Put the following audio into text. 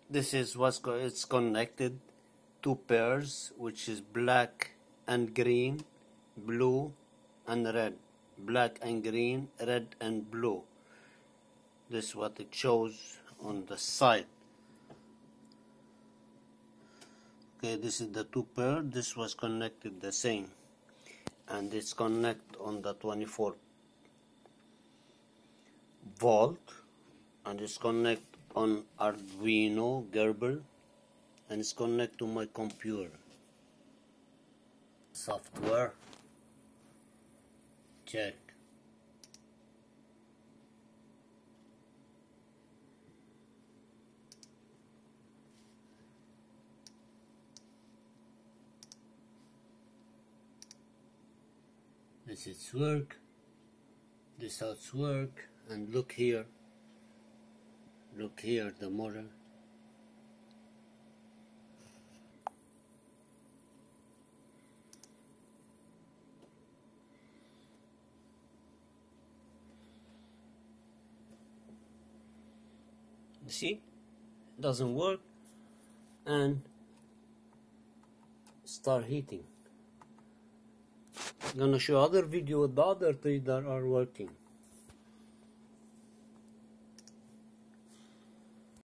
This is it's connected, two pairs, which is black and green, blue and red, black and green, red and blue. This is what it shows on the side. Okay, this is the two pair. This was connected the same, and it's connect on the 24 volt, and it's connect on Arduino Gerber, and it's connect to my computer. Software check. This is work, this how it's work, and look here, the motor. You see, it doesn't work, and start heating. I'm gonna show other video with the other three that are working.